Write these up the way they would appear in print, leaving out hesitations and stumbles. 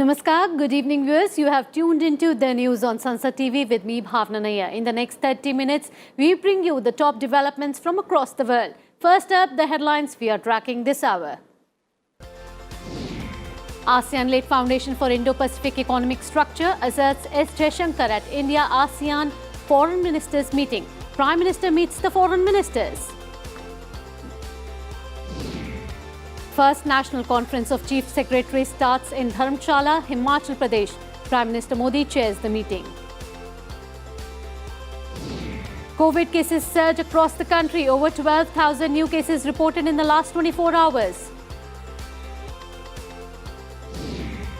Namaskar, good evening viewers. You have tuned into the news on Sansad TV with me, Bhawna. In the next 30 minutes, we bring you the top developments from across the world. First up, the headlines we are tracking this hour. ASEAN laid foundation for Indo-Pacific economic structure, asserts S. Jaishankar at India-ASEAN Foreign Ministers meeting. Prime Minister meets the foreign ministers. First National Conference of Chief Secretaries starts in Dharamshala, Himachal Pradesh. Prime Minister Modi chairs the meeting. COVID cases surge across the country. Over 12,000 new cases reported in the last 24 hours.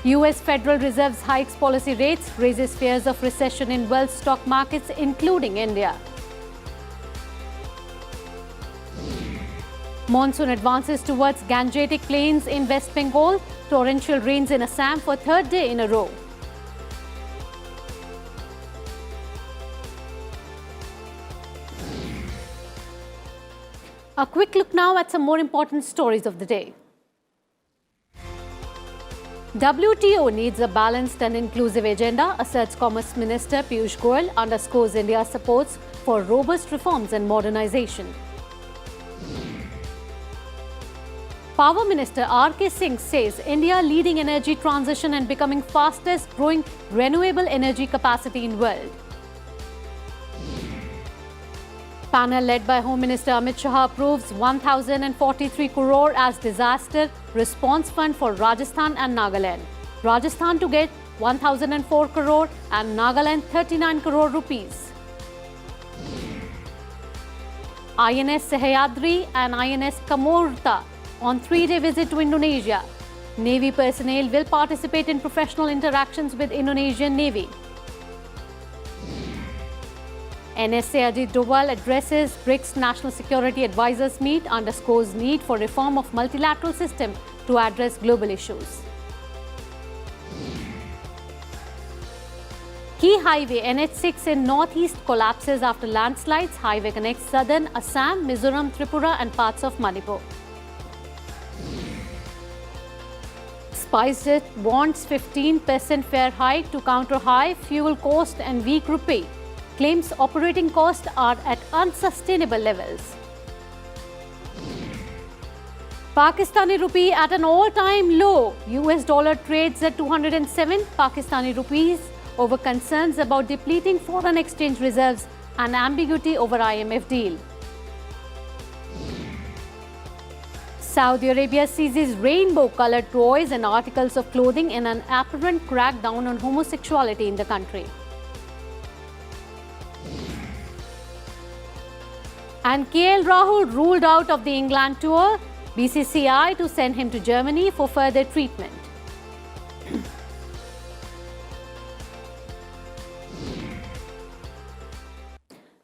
US Federal Reserve's hikes policy rates, raises fears of recession in world stock markets, including India. Monsoon advances towards Gangetic Plains in West Bengal. Torrential rains in Assam for third day in a row. A quick look now at some more important stories of the day. WTO needs a balanced and inclusive agenda, asserts Commerce Minister Piyush Goyal, underscores India's supports for robust reforms and modernization. Power Minister R.K. Singh says India leading energy transition and becoming fastest growing renewable energy capacity in world. Panel led by Home Minister Amit Shah approves 1,043 crore as disaster response fund for Rajasthan and Nagaland. Rajasthan to get 1,004 crore and Nagaland 39 crore rupees. INS Sahyadri and INS Kamorta on 3-day visit to Indonesia. Navy personnel will participate in professional interactions with Indonesian Navy. NSA Ajit Doval addresses BRICS National Security Advisors meet, underscores need for reform of multilateral system to address global issues. Key highway NH6 in northeast collapses after landslides. Highway connects southern Assam, Mizoram, Tripura and parts of Manipur. SPICEJET wants 15% fare hike to counter high fuel cost and weak rupee. Claims operating costs are at unsustainable levels. Pakistani rupee at an all-time low. US dollar trades at 207 Pakistani rupees over concerns about depleting foreign exchange reserves and ambiguity over IMF deal. Saudi Arabia seizes rainbow-colored toys and articles of clothing in an apparent crackdown on homosexuality in the country. And Rahul ruled out of the England tour. BCCI to send him to Germany for further treatment.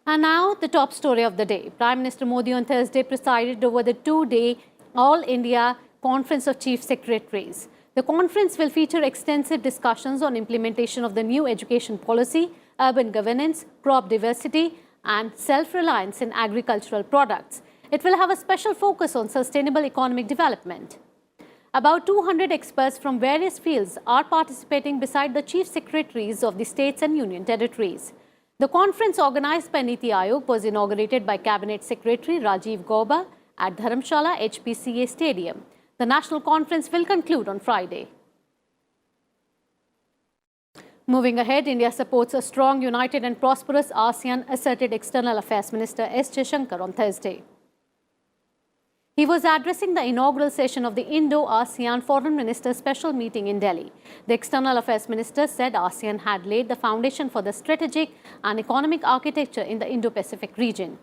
And now the top story of the day. Prime Minister Modi on Thursday presided over the two-day All India Conference of Chief Secretaries. The conference will feature extensive discussions on implementation of the new education policy, urban governance, crop diversity, and self-reliance in agricultural products. It will have a special focus on sustainable economic development. About 200 experts from various fields are participating beside the chief secretaries of the states and union territories. The conference organized by Niti Aayog was inaugurated by Cabinet Secretary Rajiv at Dharamshala HPCA Stadium. The national conference will conclude on Friday. Moving ahead, India supports a strong, united and prosperous ASEAN, asserted External Affairs Minister S. Jaishankar on Thursday. He was addressing the inaugural session of the Indo-ASEAN Foreign Ministers Special Meeting in Delhi. The External Affairs Minister said ASEAN had laid the foundation for the strategic and economic architecture in the Indo-Pacific region.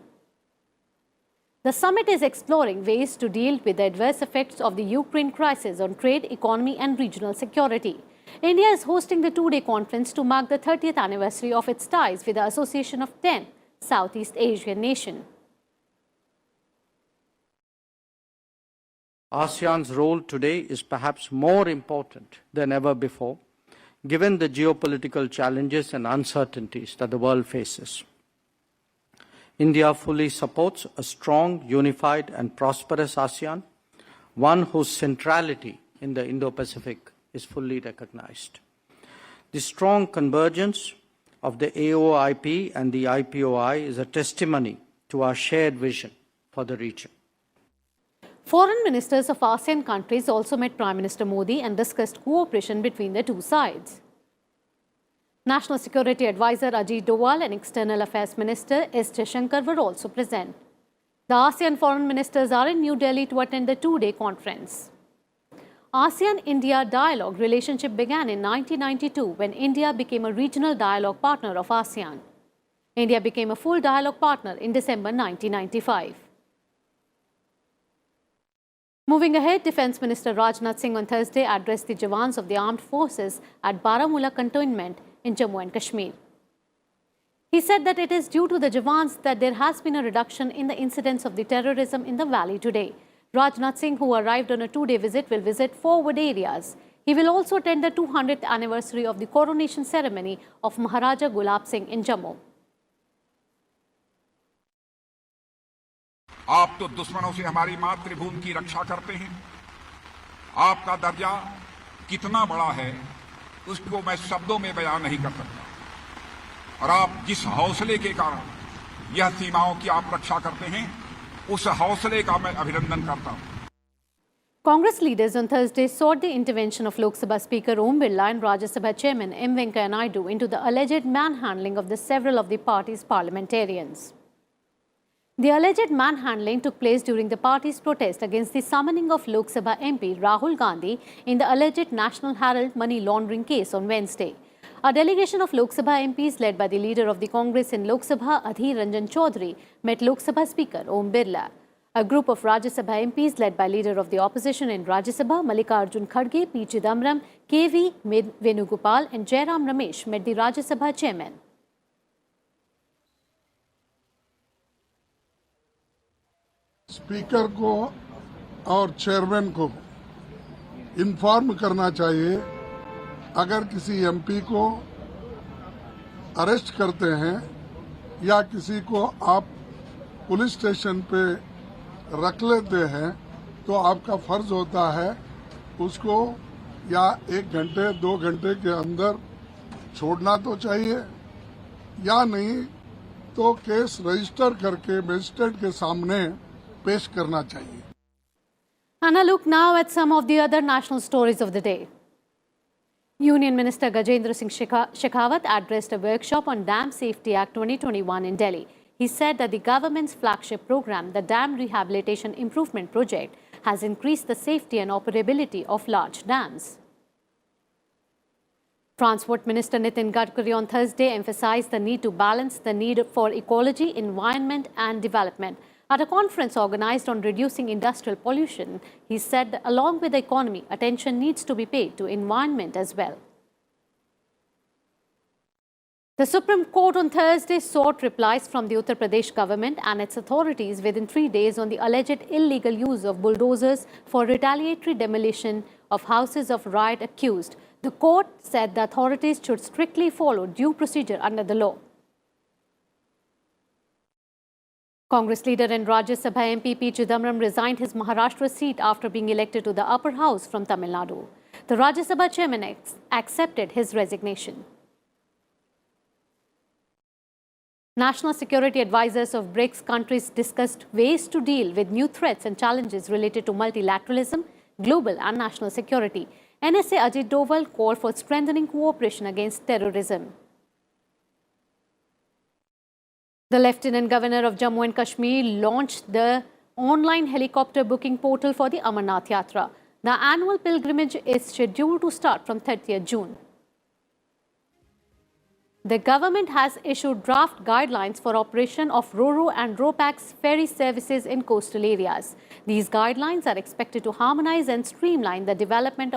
The summit is exploring ways to deal with the adverse effects of the Ukraine crisis on trade, economy and regional security. India is hosting the two-day conference to mark the 30th anniversary of its ties with the Association of 10 Southeast Asian nations. ASEAN's role today is perhaps more important than ever before, given the geopolitical challenges and uncertainties that the world faces. India fully supports a strong, unified and prosperous ASEAN, one whose centrality in the Indo-Pacific is fully recognized. The strong convergence of the AOIP and the IPOI is a testimony to our shared vision for the region. Foreign ministers of ASEAN countries also met Prime Minister Modi and discussed cooperation between the two sides. National Security Advisor Ajit Doval and External Affairs Minister S. Jaishankar were also present. The ASEAN foreign ministers are in New Delhi to attend the two-day conference. ASEAN-India dialogue relationship began in 1992 when India became a regional dialogue partner of ASEAN. India became a full dialogue partner in December 1995. Moving ahead, Defence Minister Rajnath Singh on Thursday addressed the Jawans of the armed forces at Baramulla cantonment in Jammu and Kashmir. He said that it is due to the Jawans that there has been a reduction in the incidence of the terrorism in the valley today. Rajnath Singh, who arrived on a two-day visit, will visit forward areas. He will also attend the 200th anniversary of the coronation ceremony of Maharaja Gulab Singh in Jammu. आप तो दुश्मनों से हमारी मातृभूमि की रक्षा करते हैं। आपका दर्जा कितना बड़ा है उसको मैं शब्दों में बयान नहीं कर सकता और आप जिस हौसले के कारण यह सीमाओं की आप रक्षा करते हैं उस हौसले का मैं अभिनंदन करता हूं। Congress leaders on Thursday sought the intervention of Lok Sabha Speaker Om Birla and Rajya Sabha Chairman M. Venkaiah Naidu into the alleged manhandling of several of the party's parliamentarians. The alleged manhandling took place during the party's protest against the summoning of Lok Sabha MP Rahul Gandhi in the alleged National Herald money laundering case on Wednesday. A delegation of Lok Sabha MPs led by the leader of the Congress in Lok Sabha, Adhir Ranjan Chaudhary, met Lok Sabha Speaker Om Birla. A group of Rajya Sabha MPs led by leader of the opposition in Rajya Sabha, Mallikarjun Kharge, P. Chidambaram, K.V. Venugopal and Jairam Ramesh met the Rajya Sabha chairman. Speaker को और chairman को inform करना चाहिए अगर किसी MP को arrest करते हैं या किसी को आप पुलिस स्टेशन पे रख लेते हैं तो आपका फर्ज होता है उसको या 1 घंटे 2 घंटे के अंदर छोड़ना तो चाहिए या नहीं तो केस रजिस्टर करके मजिस्ट्रेट के सामने पेश करना चाहिए. And a look now at some of the other national stories of the day. Union Minister Gajendra Singh Shekhawat addressed a workshop on Dam Safety Act 2021 in Delhi. He said that the government's flagship program, the Dam Rehabilitation Improvement Project, has increased the safety and operability of large dams. Transport Minister Nitin Gadkari on Thursday emphasized the need to balance the need for ecology, environment and development. At a conference organized on reducing industrial pollution, he said that along with the economy, attention needs to be paid to environment as well. The Supreme Court on Thursday sought replies from the Uttar Pradesh government and its authorities within 3 days on the alleged illegal use of bulldozers for retaliatory demolition of houses of riot accused. The court said the authorities should strictly follow due procedure under the law. Congress leader and Rajya Sabha MP P. Chidambaram resigned his Maharashtra seat after being elected to the upper house from Tamil Nadu. The Rajya Sabha chairman accepted his resignation. National security advisors of BRICS countries discussed ways to deal with new threats and challenges related to multilateralism, global and national security. NSA Ajit Doval called for strengthening cooperation against terrorism. The Lieutenant Governor of Jammu and Kashmir launched the online helicopter booking portal for the Amarnath Yatra. The annual pilgrimage is scheduled to start from 30th June. The government has issued draft guidelines for operation of Ro-Ro and Ro-Pax ferry services in coastal areas. These guidelines are expected to harmonize and streamline the development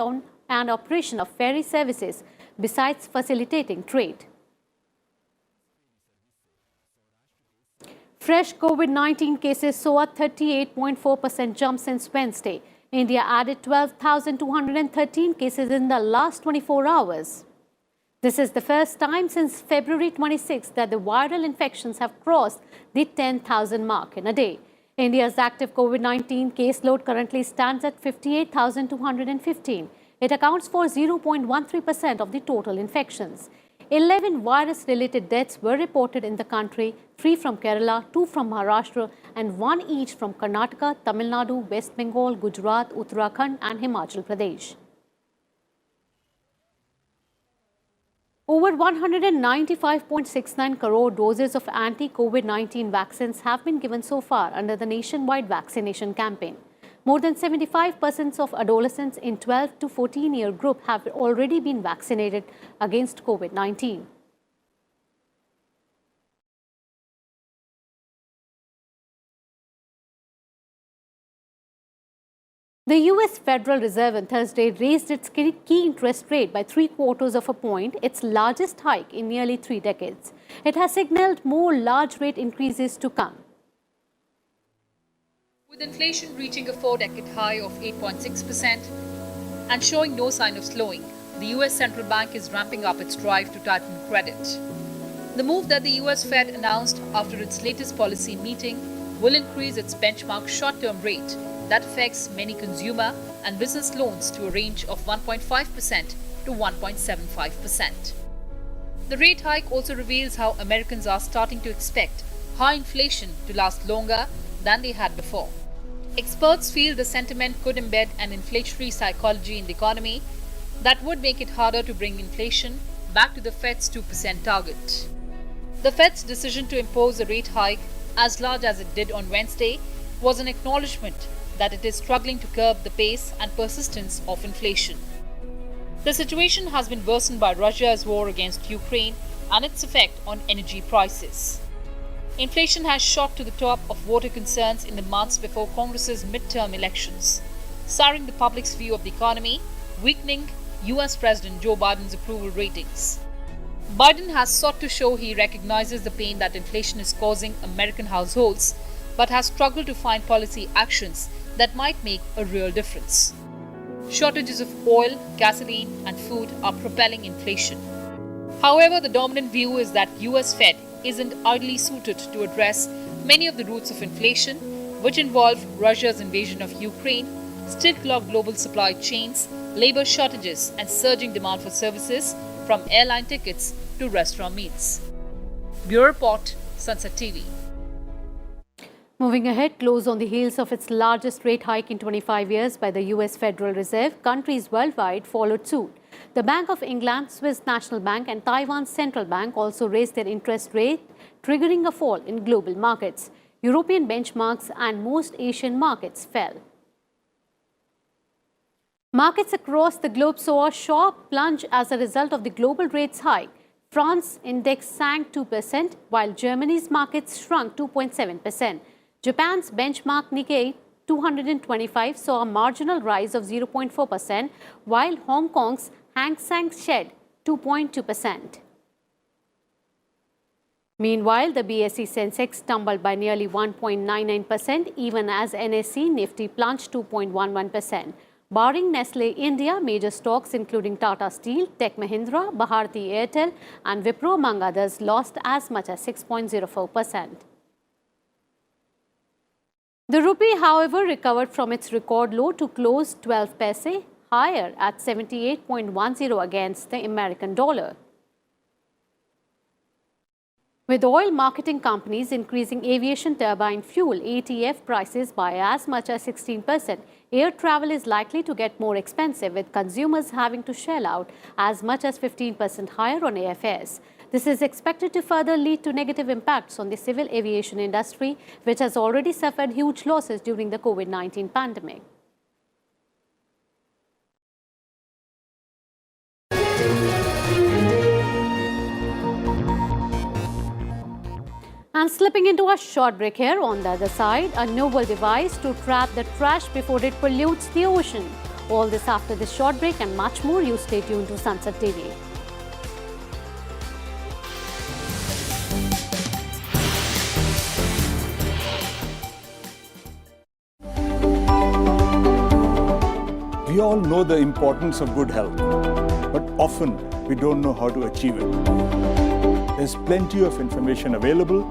and operation of ferry services, besides facilitating trade. Fresh COVID-19 cases saw a 38.4% jump since Wednesday. India added 12,213 cases in the last 24 hours. This is the first time since February 26 that the viral infections have crossed the 10,000 mark in a day. India's active COVID-19 caseload currently stands at 58,215. It accounts for 0.13% of the total infections. 11 virus-related deaths were reported in the country, 3 from Kerala, 2 from Maharashtra, and 1 each from Karnataka, Tamil Nadu, West Bengal, Gujarat, Uttarakhand, and Himachal Pradesh. Over 195.69 crore doses of anti-COVID-19 vaccines have been given so far under the nationwide vaccination campaign. More than 75% of adolescents in 12 to 14-year group have already been vaccinated against COVID-19. The US Federal Reserve on Thursday raised its key interest rate by 3/4 of a point, its largest hike in nearly 3 decades. It has signaled more large rate increases to come. With inflation reaching a 4-decade high of 8.6% and showing no sign of slowing, the US Central Bank is ramping up its drive to tighten credit. The move that the US Fed announced after its latest policy meeting will increase its benchmark short-term rate that affects many consumer and business loans to a range of 1.5% to 1.75%. The rate hike also reveals how Americans are starting to expect high inflation to last longer than they had before. Experts feel the sentiment could embed an inflationary psychology in the economy that would make it harder to bring inflation back to the Fed's 2% target. The Fed's decision to impose a rate hike as large as it did on Wednesday was an acknowledgement that it is struggling to curb the pace and persistence of inflation. The situation has been worsened by Russia's war against Ukraine and its effect on energy prices. Inflation has shot to the top of voter concerns in the months before Congress's midterm elections, souring the public's view of the economy, weakening US President Joe Biden's approval ratings. Biden has sought to show he recognizes the pain that inflation is causing American households, but has struggled to find policy actions that might make a real difference. Shortages of oil, gasoline, and food are propelling inflation. However, the dominant view is that US Fed isn't ideally suited to address many of the roots of inflation, which involve Russia's invasion of Ukraine, still clogged global supply chains, labor shortages, and surging demand for services from airline tickets to restaurant meals. Bureau Report, Sansad TV. Moving ahead, close on the heels of its largest rate hike in 25 years by the US Federal Reserve, countries worldwide followed suit. The Bank of England, Swiss National Bank and Taiwan's Central Bank also raised their interest rate, triggering a fall in global markets. European benchmarks and most Asian markets fell. Markets across the globe saw a sharp plunge as a result of the global rates hike. France index sank 2%, while Germany's markets shrunk 2.7%. Japan's benchmark Nikkei 225 saw a marginal rise of 0.4%, while Hong Kong's Hang Seng shed 2.2%. Meanwhile, the BSE Sensex tumbled by nearly 1.99%, even as NSE Nifty plunged 2.11%. Barring Nestle India, major stocks including Tata Steel, Tech Mahindra, Bharti Airtel and Wipro among others lost as much as 6.04%. The rupee, however, recovered from its record low to close 12 paise higher at 78.10 against the American dollar. With oil marketing companies increasing aviation turbine fuel ATF prices by as much as 16%, air travel is likely to get more expensive, with consumers having to shell out as much as 15% higher on airfares. This is expected to further lead to negative impacts on the civil aviation industry, which has already suffered huge losses during the COVID-19 pandemic. And slipping into a short break here, on the other side, a novel device to trap the trash before it pollutes the ocean. All this after this short break and much more. You stay tuned to Sansad TV. We all know the importance of good health, but often we don't know how to achieve it. There's plenty of information available,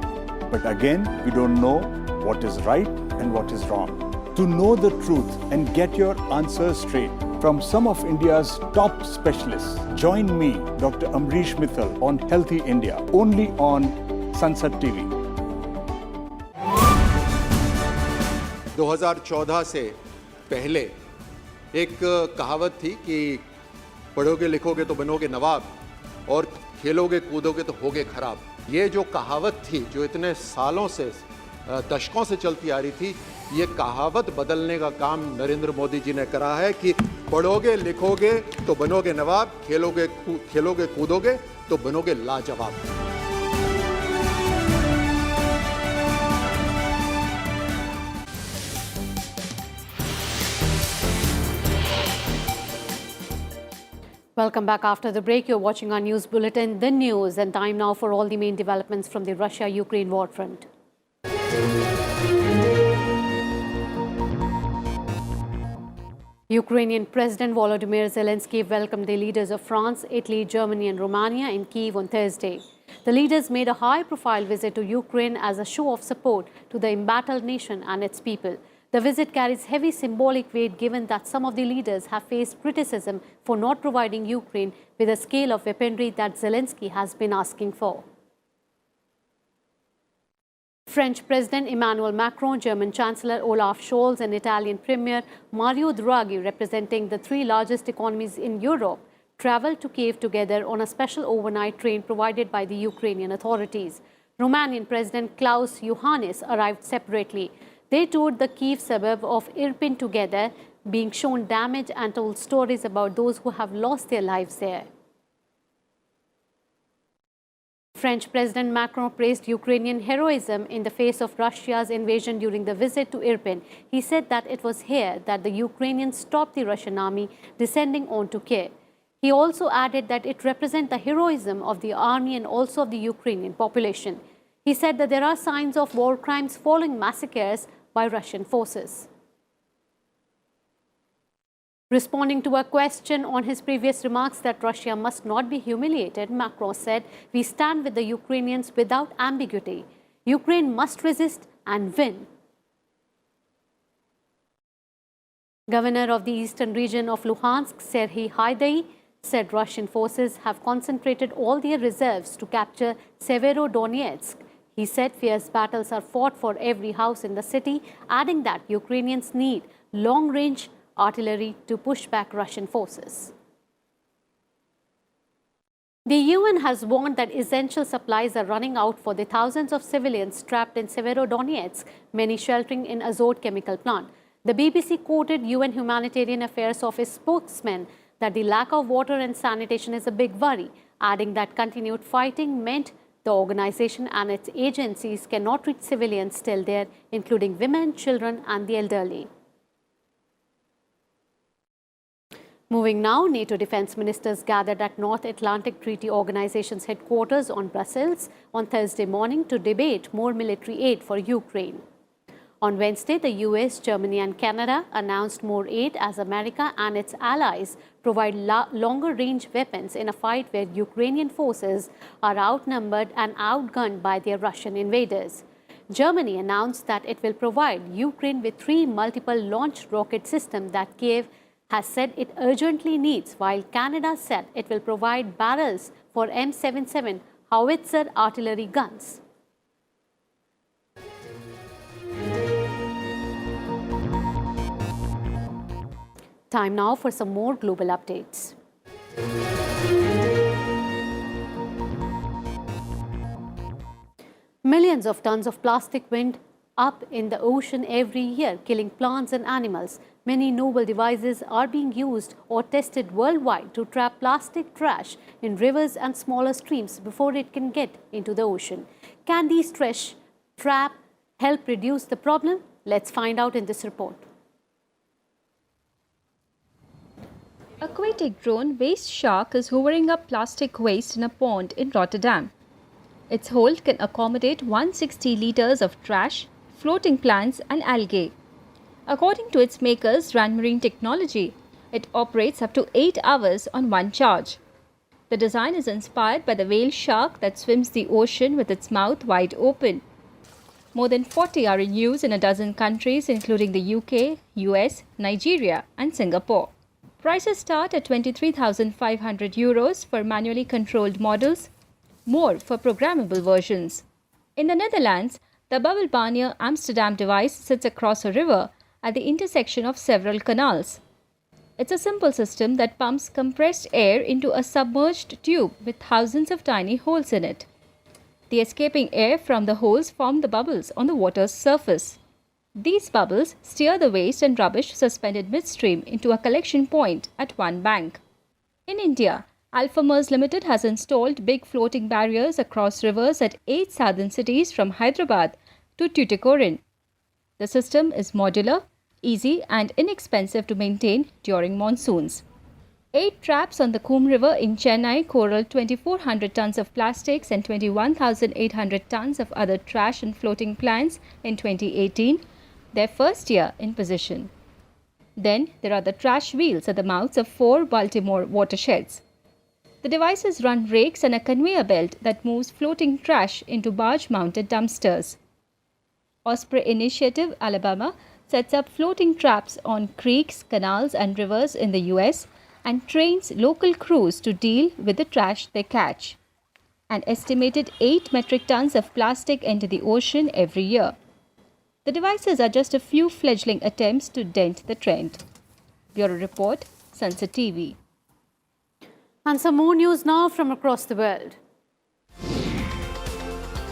but again, we don't know what is right and what is wrong. To know the truth and get your answers straight, from some of India's top specialists. Join me, Dr. Amrish Mithal, on Healthy India, only on Sansad TV. 2014 से पहले एक कहावत थी कि पढ़ोगे लिखोगे तो बनोगे नवाब और खेलोगे कूदोगे तो होगे खराब। ये जो कहावत थी, जो इतने सालों से, दशकों से चलती आ रही थी, ये कहावत बदलने का काम नरेंद्र मोदी जी ने करा है कि पढ़ोगे लिखोगे तो बनोगे नवाब, खेलोगे कूदोगे तो बनोगे लाजवाब। Welcome back after the break. You're watching our news bulletin, The News, and time now for all the main developments from the Russia-Ukraine war front. Ukrainian President Volodymyr Zelensky welcomed the leaders of France, Italy, Germany and Romania in Kyiv on Thursday. The leaders made a high-profile visit to Ukraine as a show of support to the embattled nation and its people. The visit carries heavy symbolic weight given that some of the leaders have faced criticism for not providing Ukraine with a scale of weaponry that Zelensky has been asking for. French President Emmanuel Macron, German Chancellor Olaf Scholz and Italian Premier Mario Draghi, representing the three largest economies in Europe, travelled to Kyiv together on a special overnight train provided by the Ukrainian authorities. Romanian President Klaus Iohannis arrived separately. They toured the Kyiv suburb of Irpin together, being shown damage and told stories about those who have lost their lives there. French President Macron praised Ukrainian heroism in the face of Russia's invasion during the visit to Irpin. He said that it was here that the Ukrainians stopped the Russian army descending onto Kiev. He also added that it represents the heroism of the army and also of the Ukrainian population. He said that there are signs of war crimes following massacres by Russian forces. Responding to a question on his previous remarks that Russia must not be humiliated, Macron said, "We stand with the Ukrainians without ambiguity. Ukraine must resist and win." Governor of the eastern region of Luhansk, Serhiy Haidai, said Russian forces have concentrated all their reserves to capture Severodonetsk. He said fierce battles are fought for every house in the city, adding that Ukrainians need long-range artillery to push back Russian forces. The UN has warned that essential supplies are running out for the thousands of civilians trapped in Severodonetsk, many sheltering in Azot chemical plant. The BBC quoted UN Humanitarian Affairs Office spokesman that the lack of water and sanitation is a big worry, adding that continued fighting meant the organization and its agencies cannot reach civilians still there, including women, children and the elderly. Moving now, NATO defense ministers gathered at North Atlantic Treaty Organization's headquarters on Brussels on Thursday morning to debate more military aid for Ukraine. On Wednesday, the US, Germany and Canada announced more aid as America and its allies provide longer-range weapons in a fight where Ukrainian forces are outnumbered and outgunned by their Russian invaders. Germany announced that it will provide Ukraine with 3 multiple-launch rocket systems that Kiev has said it urgently needs, while Canada said it will provide barrels for M77 howitzer artillery guns. Time now for some more global updates. Millions of tons of plastic wind up in the ocean every year, killing plants and animals. Many novel devices are being used or tested worldwide to trap plastic trash in rivers and smaller streams before it can get into the ocean. Can these trash trap help reduce the problem? Let's find out in this report. Aquatic drone waste shark is hoovering up plastic waste in a pond in Rotterdam. Its hold can accommodate 160 liters of trash, floating plants and algae. According to its makers, Rand Marine Technology, it operates up to 8 hours on one charge. The design is inspired by the whale shark that swims the ocean with its mouth wide open. More than 40 are in use in a dozen countries, including the UK, US, Nigeria and Singapore. Prices start at €23,500 for manually controlled models, more for programmable versions. In the Netherlands, the bubble bar near Amsterdam device sits across a river at the intersection of several canals. It's a simple system that pumps compressed air into a submerged tube with thousands of tiny holes in it. The escaping air from the holes form the bubbles on the water's surface. These bubbles steer the waste and rubbish suspended midstream into a collection point at one bank. In India, Alphamers Limited has installed big floating barriers across rivers at 8 southern cities from Hyderabad to Tuticorin. The system is modular, easy and inexpensive to maintain during monsoons. 8 traps on the Kum River in Chennai corral 2,400 tons of plastics and 21,800 tons of other trash and floating plants in 2018, their first year in position. Then there are the trash wheels at the mouths of 4 Baltimore watersheds. The devices run rakes and a conveyor belt that moves floating trash into barge-mounted dumpsters. Osprey Initiative, Alabama, sets up floating traps on creeks, canals and rivers in the US and trains local crews to deal with the trash they catch. An estimated 8 metric tons of plastic enter the ocean every year. The devices are just a few fledgling attempts to dent the trend. Bureau Report, Sansad TV. And some more news now from across the world.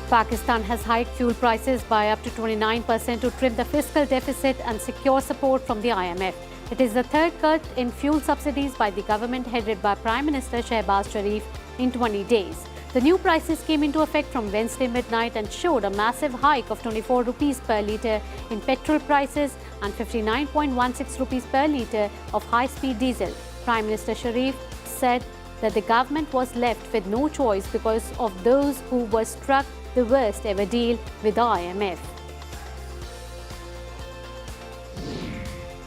Pakistan has hiked fuel prices by up to 29% to trim the fiscal deficit and secure support from the IMF. It is the third cut in fuel subsidies by the government headed by Prime Minister Shehbaz Sharif in 20 days. The new prices came into effect from Wednesday midnight and showed a massive hike of 24 rupees per litre in petrol prices and 59.16 rupees per litre of high-speed diesel. Prime Minister Sharif said that the government was left with no choice because of those who were struck the worst ever deal with the IMF.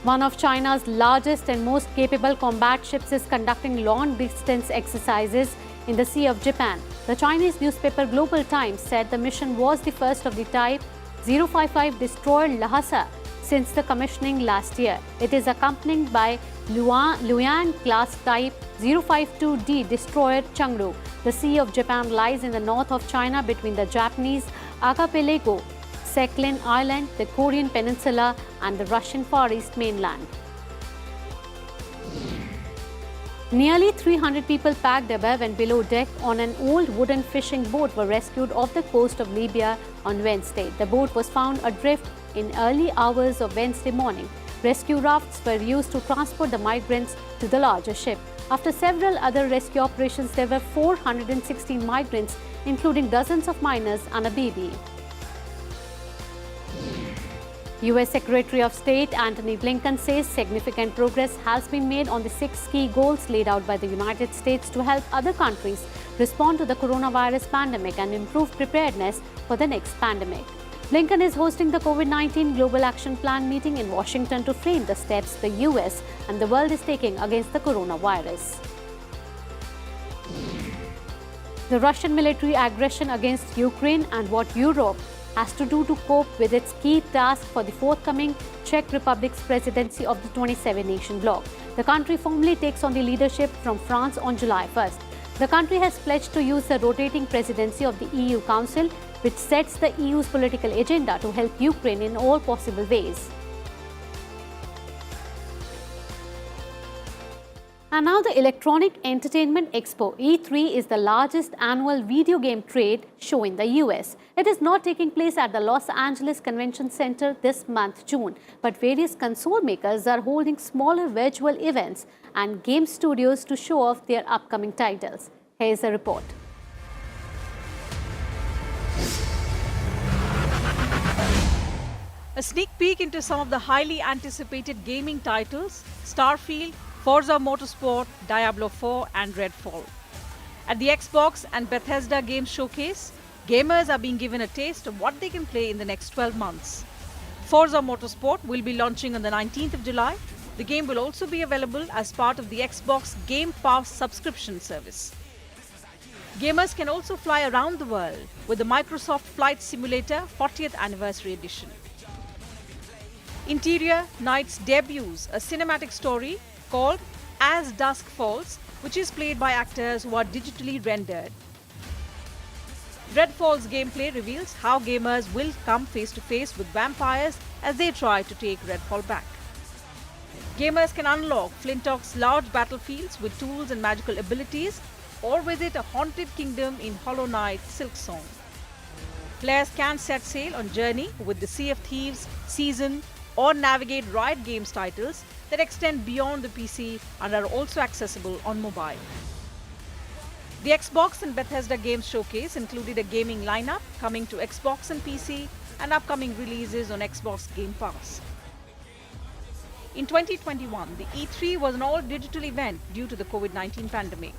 One of China's largest and most capable combat ships is conducting long-distance exercises in the Sea of Japan. The Chinese newspaper Global Times said the mission was the first of the type 055 destroyer Lhasa since the commissioning last year. It is accompanied by Luoyang class type 052D destroyer Chengdu. The Sea of Japan lies in the north of China between the Japanese archipelago, Sakhalin Island, the Korean Peninsula and the Russian Far East mainland. Nearly 300 people packed above and below deck on an old wooden fishing boat were rescued off the coast of Libya on Wednesday. The boat was found adrift in early hours of Wednesday morning. Rescue rafts were used to transport the migrants to the larger ship. After several other rescue operations, there were 416 migrants, including dozens of minors and a baby. US Secretary of State Antony Blinken says significant progress has been made on the 6 key goals laid out by the United States to help other countries respond to the coronavirus pandemic and improve preparedness for the next pandemic. Blinken is hosting the COVID-19 Global Action Plan meeting in Washington to frame the steps the US and the world is taking against the coronavirus. The Russian military aggression against Ukraine and what Europe has to do to cope with its key task for the forthcoming Czech Republic's presidency of the 27-nation bloc. The country formally takes on the leadership from France on July 1st. The country has pledged to use the rotating presidency of the EU Council, which sets the EU's political agenda to help Ukraine in all possible ways. And now the Electronic Entertainment Expo E3 is the largest annual video game trade show in the US. It is not taking place at the Los Angeles Convention Center this month, June, but various console makers are holding smaller virtual events and game studios to show off their upcoming titles. Here is a report. A sneak peek into some of the highly anticipated gaming titles: Starfield, Forza Motorsport, Diablo 4 and Redfall. At the Xbox and Bethesda Games Showcase, gamers are being given a taste of what they can play in the next 12 months. Forza Motorsport will be launching on the 19th of July. The game will also be available as part of the Xbox Game Pass subscription service. Gamers can also fly around the world with the Microsoft Flight Simulator 40th Anniversary Edition. Interior Nights debuts a cinematic story called As Dusk Falls, which is played by actors who are digitally rendered. Redfall's gameplay reveals how gamers will come face to face with vampires as they try to take Redfall back. Gamers can unlock Flintock's large battlefields with tools and magical abilities, or visit a haunted kingdom in Hollow Knight Silksong. Players can set sail on journey with the Sea of Thieves season or navigate Riot Games titles that extend beyond the PC and are also accessible on mobile. The Xbox and Bethesda Games Showcase included a gaming lineup coming to Xbox and PC and upcoming releases on Xbox Game Pass. In 2021, the E3 was an all-digital event due to the COVID-19 pandemic.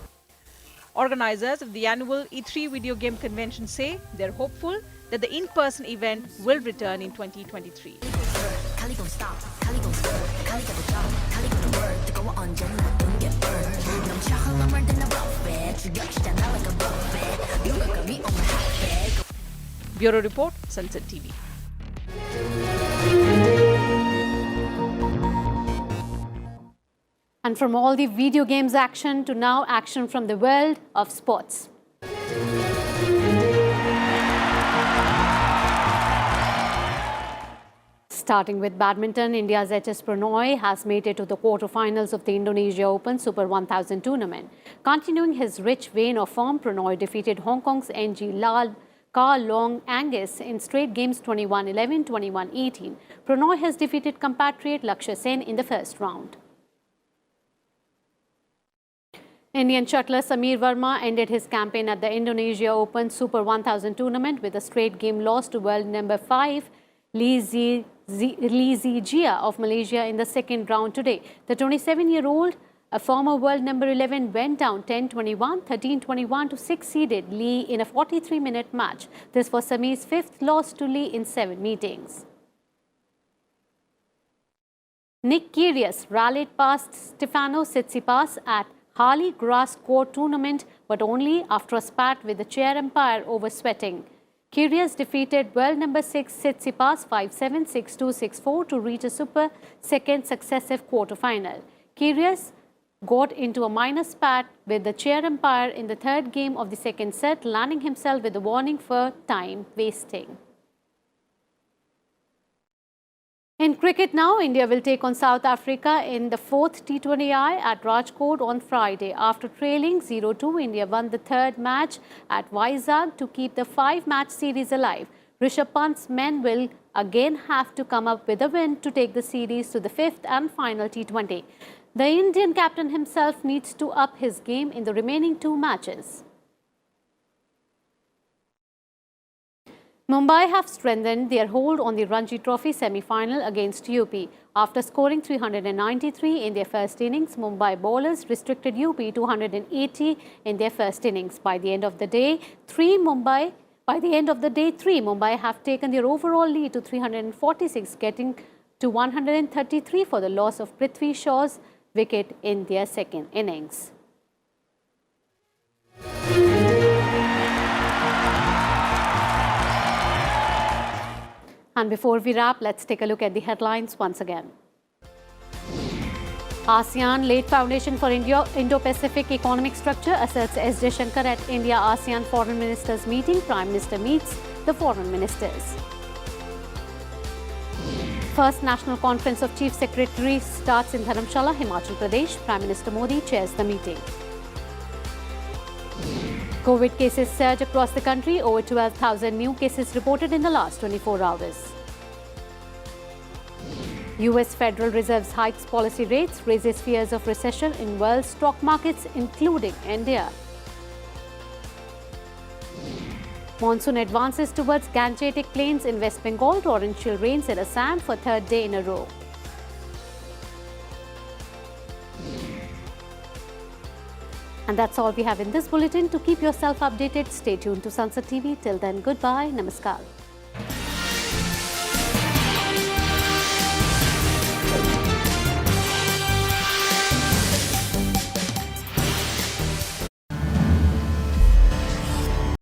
Organizers of the annual E3 video game convention say they're hopeful that the in-person event will return in 2023. Bureau Report, Sansad TV. And from all the video games action to now action from the world of sports. Starting with badminton, India's HS Pranoy has made it to the quarterfinals of the Indonesia Open Super 1000 tournament. Continuing his rich vein of form, Pranoy defeated Hong Kong's NG Lal Ka Long Angus in straight games 21-11, 21-18. Pranoy has defeated compatriot Lakshya Sen in the first round. Indian shuttler Sameer Verma ended his campaign at the Indonesia Open Super 1000 tournament with a straight game loss to world number 5 Lee Zijia of Malaysia in the second round today. The 27-year-old, a former world number 11, went down 10-21, 13-21 to 6-seeded Lee in a 43-minute match. This was Sameer's fifth loss to Lee in 7 meetings. Nick Kyrgios rallied past Stefano Tsitsipas at Harley Grass Court tournament, but only after a spat with the chair umpire over sweating. Kyrgios defeated world number 6 Tsitsipas 5-7, 6-2, 6-4 to reach a super second successive quarterfinal. Kyrgios got into a minor spat with the chair umpire in the third game of the second set, landing himself with a warning for time wasting. In cricket now, India will take on South Africa in the 4th T20I at Rajkot on Friday. After trailing 0-2, India won the third match at Vizag to keep the 5-match series alive. Rishabh Pant's men will again have to come up with a win to take the series to the 5th and final T20. The Indian captain himself needs to up his game in the remaining 2 matches. Mumbai have strengthened their hold on the Ranji Trophy semi-final against UP. After scoring 393 in their first innings, Mumbai bowlers restricted UP to 180 in their first innings. By the end of the day, 3 Mumbai have taken their overall lead to 346, getting to 133 for the loss of Prithvi Shaw's wicket in their second innings. And before we wrap, let's take a look at the headlines once again. ASEAN laid foundation for Indo-Pacific economic structure, asserts S. Jaishankar at India-ASEAN Foreign Ministers meeting. Prime Minister meets the foreign ministers. First National Conference of Chief Secretaries starts in Dharamshala, Himachal Pradesh. Prime Minister Modi chairs the meeting. COVID cases surge across the country. Over 12,000 new cases reported in the last 24 hours. US Federal Reserve's hikes policy rates, raises fears of recession in world stock markets, including India. Monsoon advances towards Gangetic Plains in West Bengal. Torrential rains in Assam for 3rd day in a row. And that's all we have in this bulletin. To keep yourself updated, stay tuned to Sansad TV. Till then, goodbye. Namaskar.